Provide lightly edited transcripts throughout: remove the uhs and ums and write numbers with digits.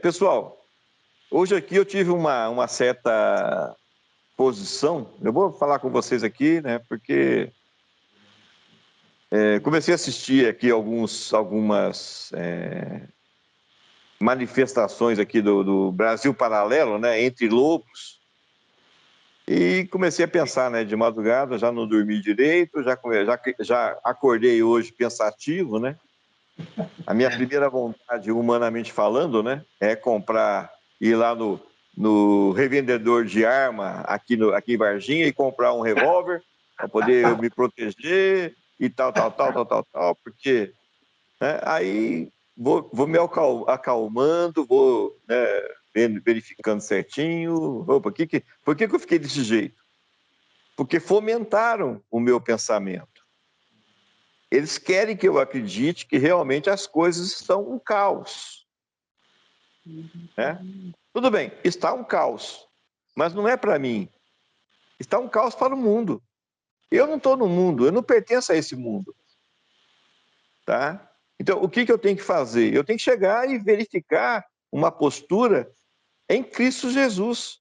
Pessoal, hoje aqui eu tive uma certa posição. Eu vou falar com vocês aqui, né? Porque comecei a assistir aqui algumas manifestações aqui do Brasil Paralelo, né? Entre lobos. E comecei a pensar, né? De madrugada, já não dormi direito, já acordei hoje pensativo, né? A minha primeira vontade, humanamente falando, né? É ir lá no revendedor de arma aqui em Varginha e comprar um revólver para poder eu me proteger e tal, porque né, aí vou me acalmando, vou né, verificando certinho. Opa, por que eu fiquei desse jeito? Porque fomentaram o meu pensamento. Eles querem que eu acredite que realmente as coisas estão um caos. Né? Tudo bem, está um caos, mas não é para mim. Está um caos para o mundo. Eu não estou no mundo, eu não pertenço a esse mundo. Tá? Então, o que eu tenho que fazer? Eu tenho que chegar e verificar uma postura em Cristo Jesus.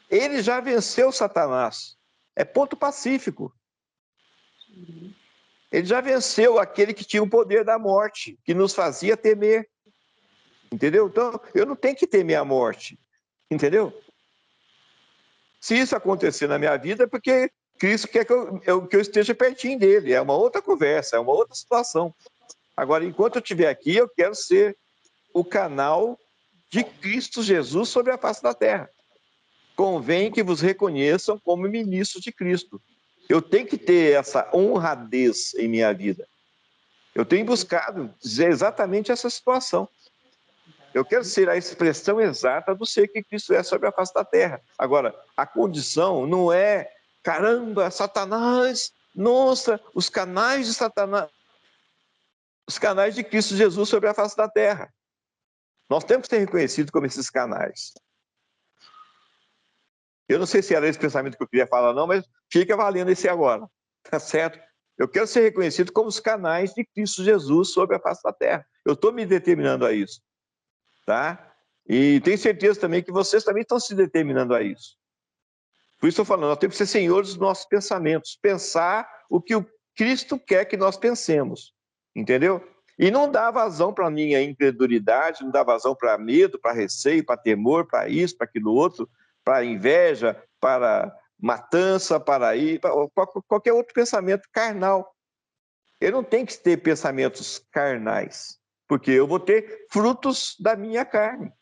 Ele já venceu Satanás. É ponto pacífico. Ele já venceu aquele que tinha o poder da morte, que nos fazia temer. Entendeu? Então, eu não tenho que temer a morte. Entendeu? Se isso acontecer na minha vida, é porque Cristo quer que eu esteja pertinho dele. É uma outra conversa, é uma outra situação. Agora, enquanto eu estiver aqui, eu quero ser o canal de Cristo Jesus sobre a face da terra. Convém que vos reconheçam como ministros de Cristo. Eu tenho que ter essa honradez em minha vida. Eu tenho buscado dizer exatamente essa situação. Eu quero ser a expressão exata do ser que Cristo é sobre a face da terra. Agora, a condição não é, caramba, Satanás, nossa, os canais de Satanás, os canais de Cristo Jesus sobre a face da terra. Nós temos que ser reconhecidos como esses canais. Eu não sei se era esse pensamento que eu queria falar, não, mas fica valendo esse agora, tá certo? Eu quero ser reconhecido como os canais de Cristo Jesus sobre a face da terra. Eu estou me determinando a isso, tá? E tenho certeza também que vocês também estão se determinando a isso. Por isso estou falando, nós temos que ser senhores dos nossos pensamentos, pensar o que o Cristo quer que nós pensemos, entendeu? E não dá vazão para a minha incredulidade, não dá vazão para medo, para receio, para temor, para isso, para aquilo outro, para inveja, para matança, para qualquer outro pensamento carnal. Eu não tenho que ter pensamentos carnais, porque eu vou ter frutos da minha carne.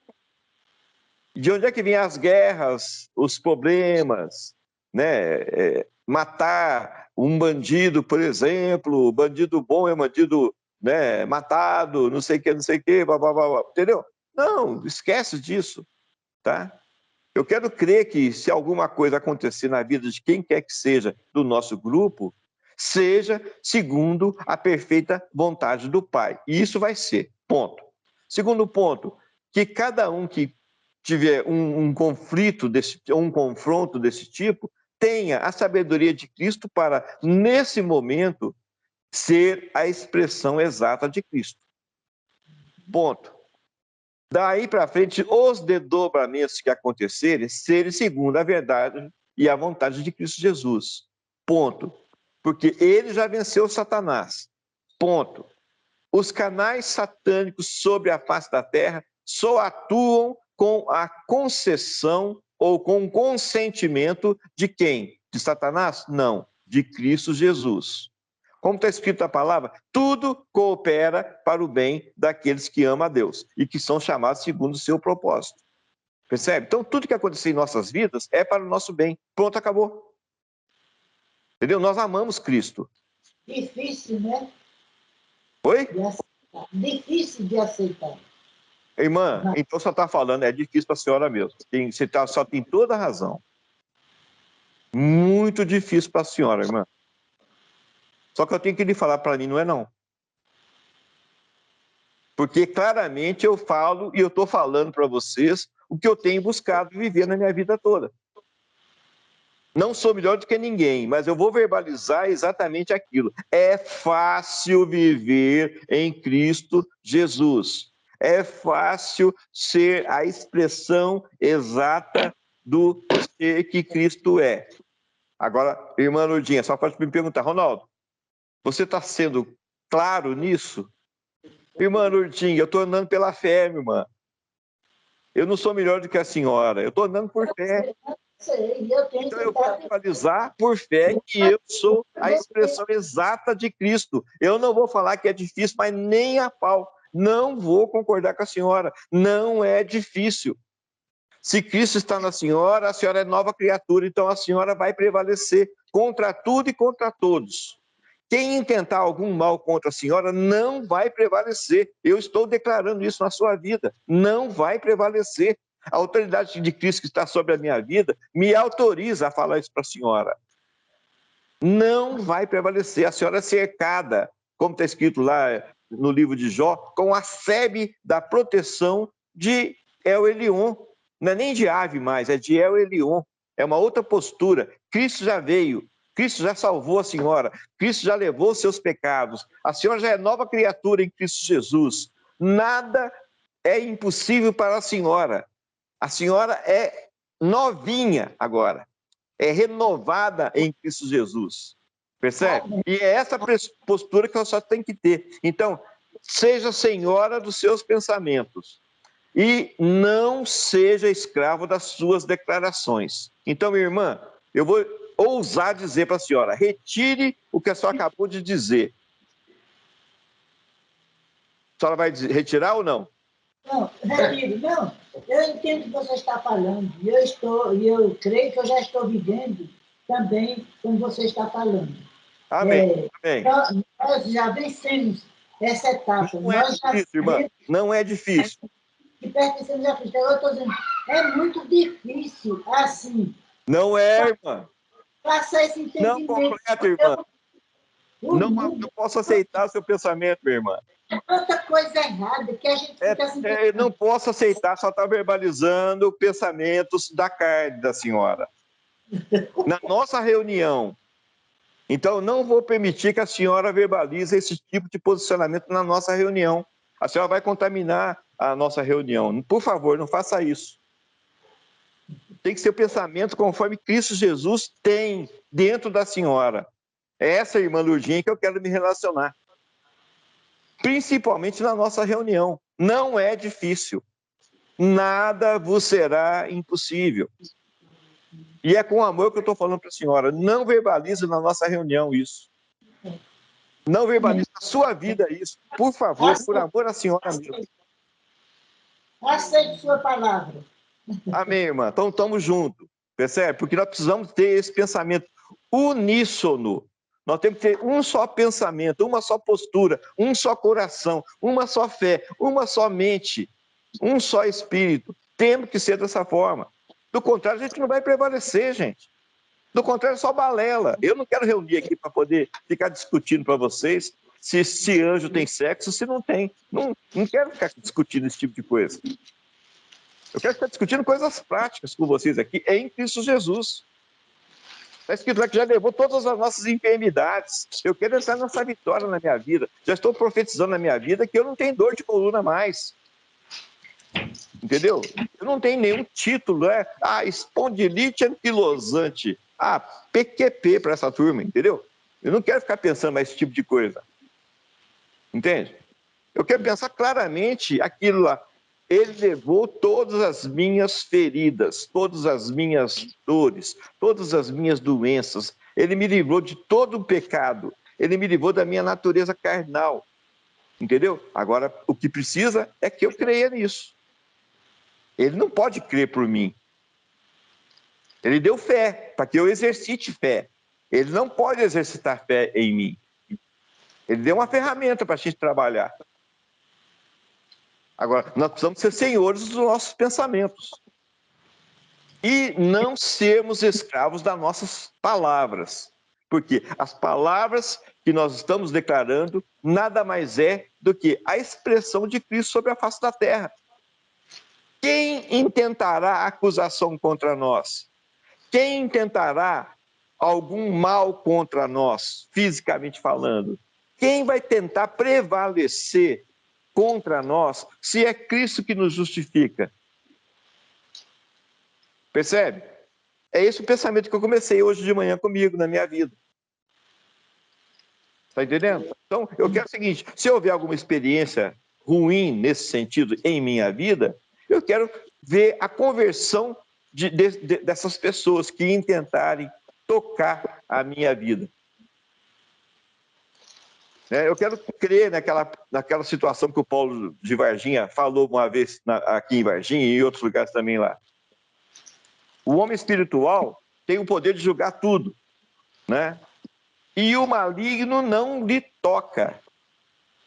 De onde é que vêm as guerras, os problemas, né? Matar um bandido, por exemplo, bandido bom é bandido, né, matado, não sei o que, blá, blá, blá, blá, entendeu? Não, esquece disso, tá? Eu quero crer que se alguma coisa acontecer na vida de quem quer que seja do nosso grupo, seja segundo a perfeita vontade do Pai. E isso vai ser, ponto. Segundo ponto, que cada um que tiver um conflito, um confronto desse tipo, tenha a sabedoria de Cristo para, nesse momento, ser a expressão exata de Cristo. Ponto. Daí para frente, os desdobramentos que acontecerem, serem segundo a verdade e a vontade de Cristo Jesus. Ponto. Porque ele já venceu Satanás. Ponto. Os canais satânicos sobre a face da terra só atuam com a concessão ou com o consentimento de quem? De Satanás? Não, de Cristo Jesus. Como está escrito a palavra, tudo coopera para o bem daqueles que amam a Deus e que são chamados segundo o seu propósito. Percebe? Então, tudo que acontecer em nossas vidas é para o nosso bem. Pronto, acabou. Entendeu? Nós amamos Cristo. Difícil, né? Oi? Difícil de aceitar. Irmã, então só está falando, é difícil para a senhora mesmo. Você só tem toda a razão. Muito difícil para a senhora, irmã. Só que eu tenho que lhe falar, para mim não é não. Porque claramente eu falo e eu estou falando para vocês o que eu tenho buscado viver na minha vida toda. Não sou melhor do que ninguém, mas eu vou verbalizar exatamente aquilo. É fácil viver em Cristo Jesus. É fácil ser a expressão exata do ser que Cristo é. Agora, irmã Lourdinha, só pode me perguntar, Ronaldo, você está sendo claro nisso? Irmã Lourdinha, eu estou andando pela fé, minha irmã. Eu não sou melhor do que a senhora, eu estou andando por fé. Então eu vou atualizar por fé que eu sou a expressão exata de Cristo. Eu não vou falar que é difícil, mas nem a pau. Não vou concordar com a senhora. Não é difícil. Se Cristo está na senhora, a senhora é nova criatura, então a senhora vai prevalecer contra tudo e contra todos. Quem intentar algum mal contra a senhora não vai prevalecer. Eu estou declarando isso na sua vida. Não vai prevalecer. A autoridade de Cristo que está sobre a minha vida me autoriza a falar isso para a senhora. Não vai prevalecer. A senhora é cercada, como está escrito lá no livro de Jó, com a sebe da proteção de El Elyon. Não é nem de ave mais, é de El Elyon. É uma outra postura. Cristo já veio. Cristo já salvou a senhora. Cristo já levou os seus pecados. A senhora já é nova criatura em Cristo Jesus. Nada é impossível para a senhora. A senhora é novinha agora. É renovada em Cristo Jesus. Percebe? E é essa postura que a senhora tem que ter. Então, seja senhora dos seus pensamentos. E não seja escravo das suas declarações. Então, minha irmã, eu vou ousar dizer para a senhora, retire o que a senhora acabou de dizer. A senhora vai retirar ou não? Não, retiro. Não, eu entendo o que você está falando. E eu creio que eu já estou vivendo também como você está falando. Amém. Amém. Nós já vencemos essa etapa. Não é difícil, irmã. Não é difícil. Que pertencemos a Cristo. Eu estou dizendo, é muito difícil assim. Não é, irmã. Passar esse entendimento. Não completa, irmã. Não posso aceitar seu pensamento, minha irmã. É tanta coisa errada que a gente fica assim. Não posso aceitar, só está verbalizando pensamentos da carne da senhora. Na nossa reunião. Então, não vou permitir que a senhora verbalize esse tipo de posicionamento na nossa reunião. A senhora vai contaminar a nossa reunião. Por favor, não faça isso. Tem que ser o pensamento conforme Cristo Jesus tem dentro da senhora. É essa irmã Lourdinha que eu quero me relacionar. Principalmente na nossa reunião. Não é difícil. Nada vos será impossível. E é com amor que eu estou falando para a senhora. Não verbalize na nossa reunião isso. Não verbalize na sua vida isso. Por favor, por amor à senhora mesmo. Aceite sua palavra. Amém, irmã. Então, estamos juntos. Percebe? Porque nós precisamos ter esse pensamento uníssono. Nós temos que ter um só pensamento, uma só postura, um só coração, uma só fé, uma só mente, um só espírito. Temos que ser dessa forma. Do contrário, a gente não vai prevalecer, gente. Do contrário, é só balela. Eu não quero reunir aqui para poder ficar discutindo para vocês se esse anjo tem sexo, se não tem. Não quero ficar discutindo esse tipo de coisa. Eu quero ficar discutindo coisas práticas com vocês aqui em Cristo Jesus. Está escrito lá que já levou todas as nossas enfermidades. Eu quero entrar nessa vitória na minha vida. Já estou profetizando na minha vida que eu não tenho dor de coluna mais. Entendeu? Eu não tenho nenhum título, né? Espondilite anquilosante. PQP para essa turma, entendeu? Eu não quero ficar pensando mais esse tipo de coisa. Entende? Eu quero pensar claramente aquilo lá. Ele levou todas as minhas feridas, todas as minhas dores, todas as minhas doenças. Ele me livrou de todo o pecado. Ele me livrou da minha natureza carnal. Entendeu? Agora, o que precisa é que eu creia nisso. Ele não pode crer por mim. Ele deu fé, para que eu exercite fé. Ele não pode exercitar fé em mim. Ele deu uma ferramenta para a gente trabalhar. Agora, nós precisamos ser senhores dos nossos pensamentos. E não sermos escravos das nossas palavras. Porque as palavras que nós estamos declarando nada mais é do que a expressão de Cristo sobre a face da terra. Quem intentará acusação contra nós? Quem intentará algum mal contra nós, fisicamente falando? Quem vai tentar prevalecer contra nós, se é Cristo que nos justifica? Percebe? É esse o pensamento que eu comecei hoje de manhã comigo, na minha vida. Está entendendo? Então, eu quero o seguinte, se houver alguma experiência ruim nesse sentido em minha vida, eu quero ver a conversão dessas pessoas que intentarem tocar a minha vida. Eu quero crer naquela situação que o Paulo de Varginha falou uma vez aqui em Varginha e em outros lugares também lá. O homem espiritual tem o poder de julgar tudo, né? E o maligno não lhe toca.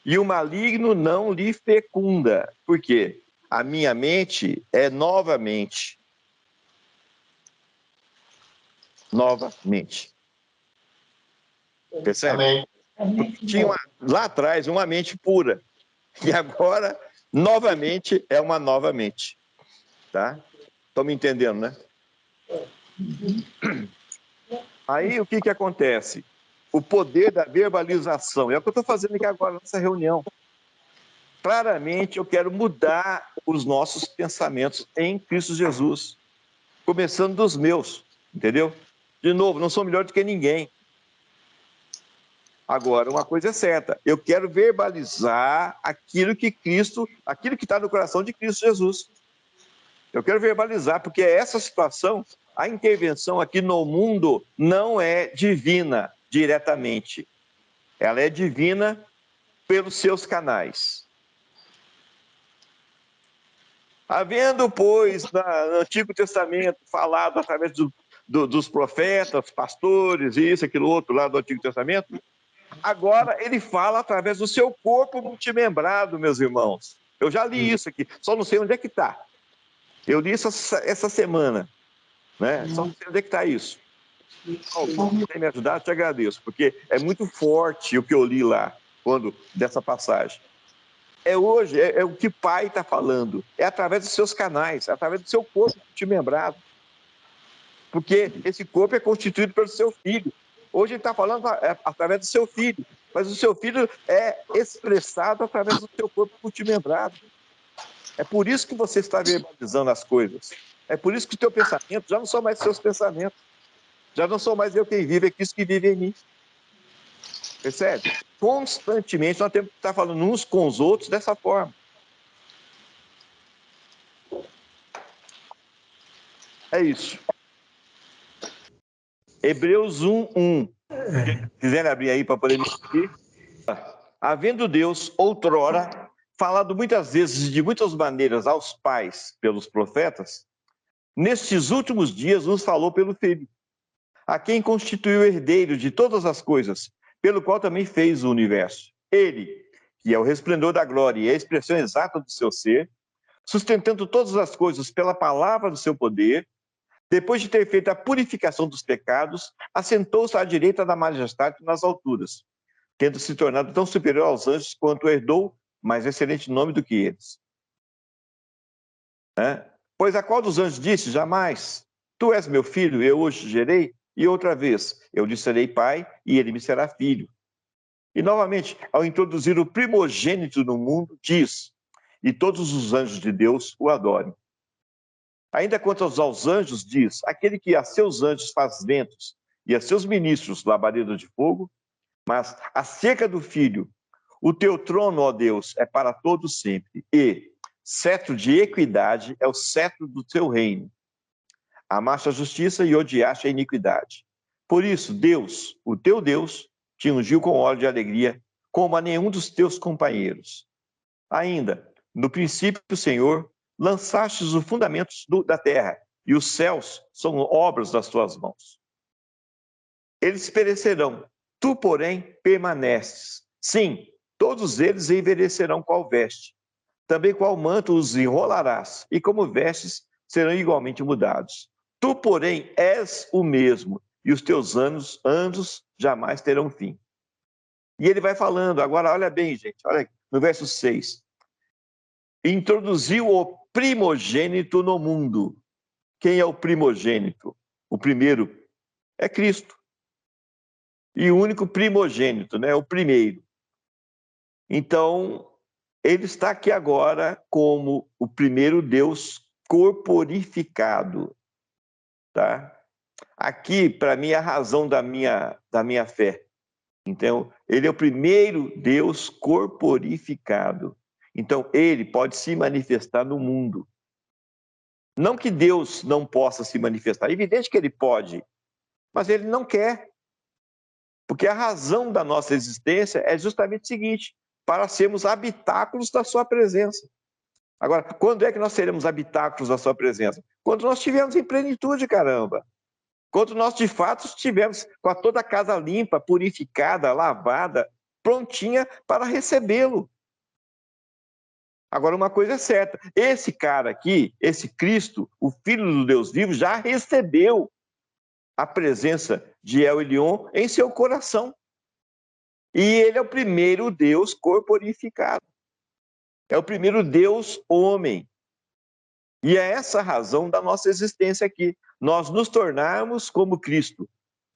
E o maligno não lhe fecunda. Por quê? A minha mente é novamente. Percebe? Amém. Tinha lá atrás uma mente pura. E agora, novamente, é uma nova mente. Tá? Estão me entendendo, né? Aí, o que acontece? O poder da verbalização. É o que eu estou fazendo aqui agora nessa reunião. Claramente, eu quero mudar os nossos pensamentos em Cristo Jesus. Começando dos meus, entendeu? De novo, não sou melhor do que ninguém. Agora, uma coisa é certa, eu quero verbalizar aquilo que está no coração de Cristo Jesus. Eu quero verbalizar, porque essa situação, a intervenção aqui no mundo não é divina diretamente. Ela é divina pelos seus canais. Havendo, pois, no Antigo Testamento, falado através dos profetas, pastores, isso, aquilo, outro lá do Antigo Testamento, agora ele fala através do seu corpo multimembrado, meus irmãos. Eu já li isso aqui, só não sei onde é que está. Eu li isso essa semana, né? Só não sei onde é que está isso. Se tem me ajudar, te agradeço, porque é muito forte o que eu li lá, dessa passagem. Hoje, é o que o Pai está falando. É através dos seus canais, é através do seu corpo multimembrado. Porque esse corpo é constituído pelo seu filho. Hoje ele está falando através do seu filho, mas o seu filho é expressado através do seu corpo multimembrado. É por isso que você está verbalizando as coisas. É por isso que o teu pensamento já não são mais seus pensamentos. Já não sou mais eu quem vive, é Cristo que vive em mim. Percebe? Constantemente nós temos que estar falando uns com os outros dessa forma. É isso. Hebreus 1:1. Quiserem abrir aí para poder me seguir. Havendo Deus, outrora, falado muitas vezes e de muitas maneiras aos pais pelos profetas, nestes últimos dias nos falou pelo Filho, a quem constituiu herdeiro de todas as coisas, pelo qual também fez o universo. Ele, que é o resplendor da glória e a expressão exata do seu ser, sustentando todas as coisas pela palavra do seu poder, depois de ter feito a purificação dos pecados, assentou-se à direita da majestade nas alturas, tendo se tornado tão superior aos anjos quanto herdou mais excelente nome do que eles. Pois a qual dos anjos disse? Jamais. Tu és meu filho, eu hoje te gerei. E outra vez, eu lhe serei pai e ele me será filho. E novamente, ao introduzir o primogênito no mundo, diz: e todos os anjos de Deus o adorem. Ainda quanto aos anjos, diz: aquele que a seus anjos faz ventos e a seus ministros labaredas de fogo. Mas acerca do Filho, o teu trono, ó Deus, é para todos sempre, e cetro de equidade é o cetro do teu reino. Amaste a justiça e odiaste a iniquidade. Por isso, Deus, o teu Deus, te ungiu com óleo de alegria, como a nenhum dos teus companheiros. Ainda, no princípio, Senhor, lançastes os fundamentos da terra, e os céus são obras das tuas mãos. Eles perecerão, tu, porém, permaneces. Sim, todos eles envelhecerão qual veste. Também qual manto os enrolarás, e como vestes serão igualmente mudados. Tu, porém, és o mesmo, e os teus anos jamais terão fim. E ele vai falando, agora olha bem, gente, olha aqui, no verso 6. Introduziu o primogênito no mundo. Quem é o primogênito? O primeiro é Cristo. E o único primogênito, né? O primeiro. Então, ele está aqui agora como o primeiro Deus corporificado, tá? Aqui, para mim, é a razão da minha fé. Então, ele é o primeiro Deus corporificado. Então, ele pode se manifestar no mundo. Não que Deus não possa se manifestar, é evidente que ele pode, mas ele não quer. Porque a razão da nossa existência é justamente o seguinte: para sermos habitáculos da sua presença. Agora, quando é que nós seremos habitáculos da sua presença? Quando nós estivermos em plenitude, caramba. Quando nós, de fato, estivermos com toda a casa limpa, purificada, lavada, prontinha para recebê-lo. Agora, uma coisa é certa: esse cara aqui, esse Cristo, o Filho do Deus vivo, já recebeu a presença de El Elyon em seu coração. E ele é o primeiro Deus corporificado. É o primeiro Deus homem. E é essa a razão da nossa existência aqui. Nós nos tornarmos como Cristo,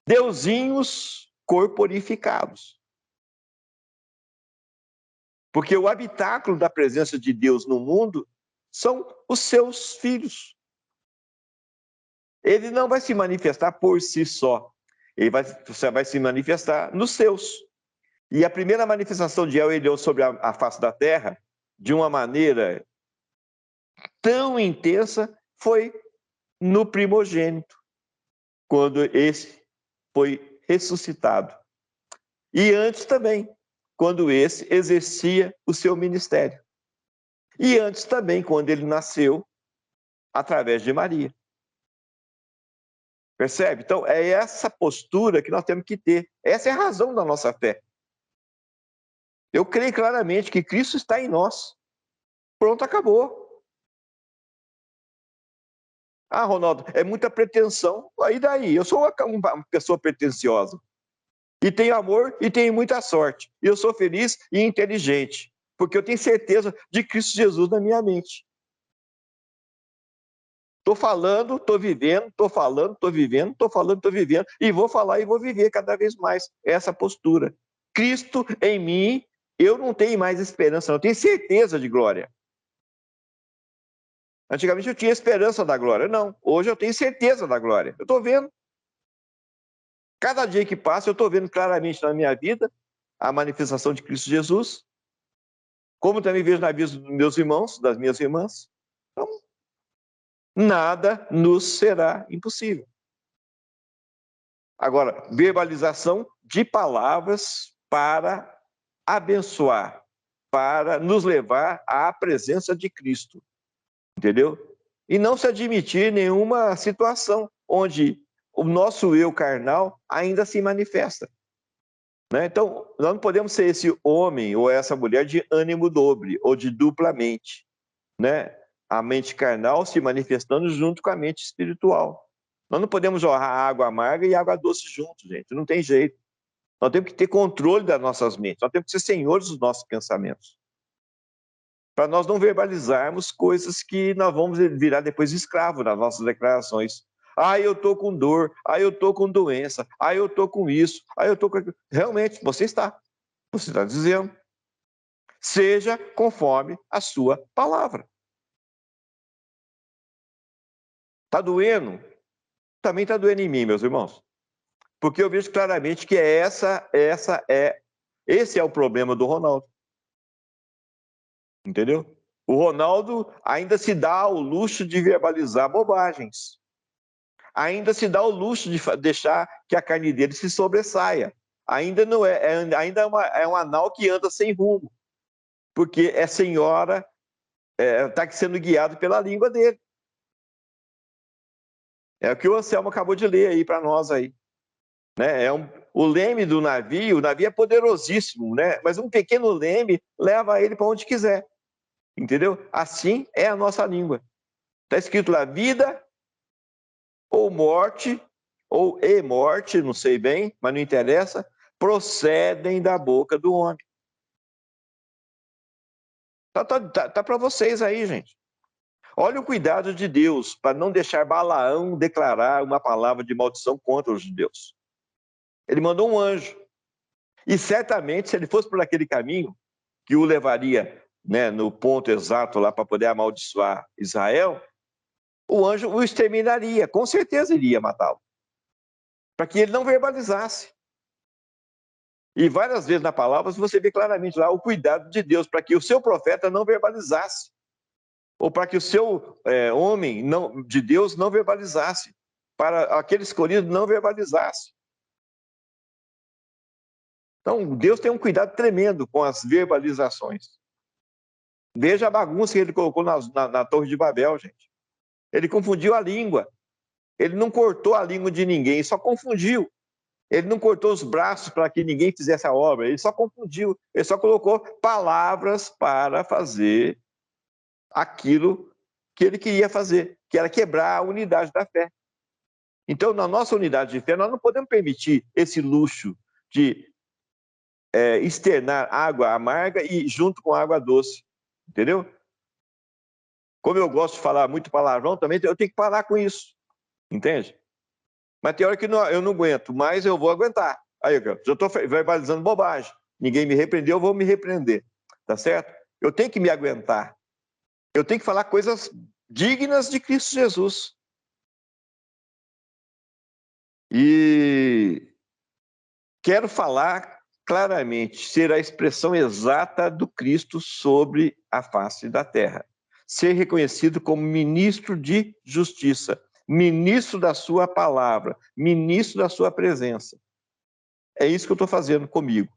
deusinhos corporificados. Porque o habitáculo da presença de Deus no mundo são os seus filhos. Ele não vai se manifestar por si só. Você vai se manifestar nos seus. E a primeira manifestação de El Elyon sobre a face da terra, de uma maneira tão intensa, foi no primogênito, quando esse foi ressuscitado. E antes também, quando esse exercia o seu ministério. E antes também, quando ele nasceu através de Maria. Percebe? Então, é essa postura que nós temos que ter. Essa é a razão da nossa fé. Eu creio claramente que Cristo está em nós. Pronto, acabou. Ah, Ronaldo, é muita pretensão. Aí daí, eu sou uma pessoa pretensiosa. E tenho amor e tenho muita sorte. E eu sou feliz e inteligente. Porque eu tenho certeza de Cristo Jesus na minha mente. Estou falando, estou vivendo, estou falando, estou vivendo, estou falando, estou vivendo. E vou falar e vou viver cada vez mais essa postura. Cristo em mim, eu não tenho mais esperança, eu tenho certeza de glória. Antigamente eu tinha esperança da glória. Não, hoje eu tenho certeza da glória. Eu estou vendo. Cada dia que passa, eu estou vendo claramente na minha vida a manifestação de Cristo Jesus, como também vejo na vida dos meus irmãos, das minhas irmãs. Então, nada nos será impossível. Agora, verbalização de palavras para abençoar, para nos levar à presença de Cristo. Entendeu? E não se admitir nenhuma situação onde o nosso eu carnal ainda se manifesta. Né? Então, nós não podemos ser esse homem ou essa mulher de ânimo dobre ou de dupla mente. Né? A mente carnal se manifestando junto com a mente espiritual. Nós não podemos jorrar água amarga e água doce juntos, gente. Não tem jeito. Nós temos que ter controle das nossas mentes. Nós temos que ser senhores dos nossos pensamentos. Para nós não verbalizarmos coisas que nós vamos virar depois escravo nas nossas declarações. Ah, eu estou com dor. Ah, eu estou com doença. Ah, eu estou com isso. Ah, eu estou com aquilo. Realmente, você está. Você está dizendo. Seja conforme a sua palavra. Está doendo? Também está doendo em mim, meus irmãos. Porque eu vejo claramente que esse é o problema do Ronaldo. Entendeu? O Ronaldo ainda se dá o luxo de verbalizar bobagens. Ainda se dá o luxo de deixar que a carne dele se sobressaia. Ainda não ainda é um anal que anda sem rumo. Porque é senhora, está sendo guiado pela língua dele. É o que o Anselmo acabou de ler aí para nós aí. Né? O leme do navio, o navio é poderosíssimo, né? Mas um pequeno leme leva ele para onde quiser. Entendeu? Assim é a nossa língua. Está escrito lá, vida ou morte, ou morte, não sei bem, mas não interessa, procedem da boca do homem. Tá para vocês aí, gente. Olha o cuidado de Deus para não deixar Balaão declarar uma palavra de maldição contra os judeus. Ele mandou um anjo. E certamente, se ele fosse por aquele caminho, que o levaria né, no ponto exato lá para poder amaldiçoar Israel, o anjo o exterminaria, com certeza iria matá-lo, para que ele não verbalizasse. E várias vezes na palavra você vê claramente lá o cuidado de Deus para que o seu profeta não verbalizasse, ou para que o seu homem de Deus não verbalizasse, para aquele escolhido não verbalizasse. Então, Deus tem um cuidado tremendo com as verbalizações. Veja a bagunça que ele colocou na Torre de Babel, gente. Ele confundiu a língua. Ele não cortou a língua de ninguém, só confundiu. Ele não cortou os braços para que ninguém fizesse a obra, ele só confundiu. Ele só colocou palavras para fazer aquilo que ele queria fazer, que era quebrar a unidade da fé. Então, na nossa unidade de fé, nós não podemos permitir esse luxo de externar água amarga e junto com água doce, entendeu? Como eu gosto de falar muito palavrão, também eu tenho que parar com isso, entende? Mas tem hora que eu não aguento, mas eu vou aguentar. Aí, eu estou verbalizando bobagem. Ninguém me repreendeu, eu vou me repreender, tá certo? Eu tenho que me aguentar. Eu tenho que falar coisas dignas de Cristo Jesus. E quero falar claramente, ser a expressão exata do Cristo sobre a face da terra. Ser reconhecido como ministro de justiça, ministro da sua palavra, ministro da sua presença. É isso que eu estou fazendo comigo.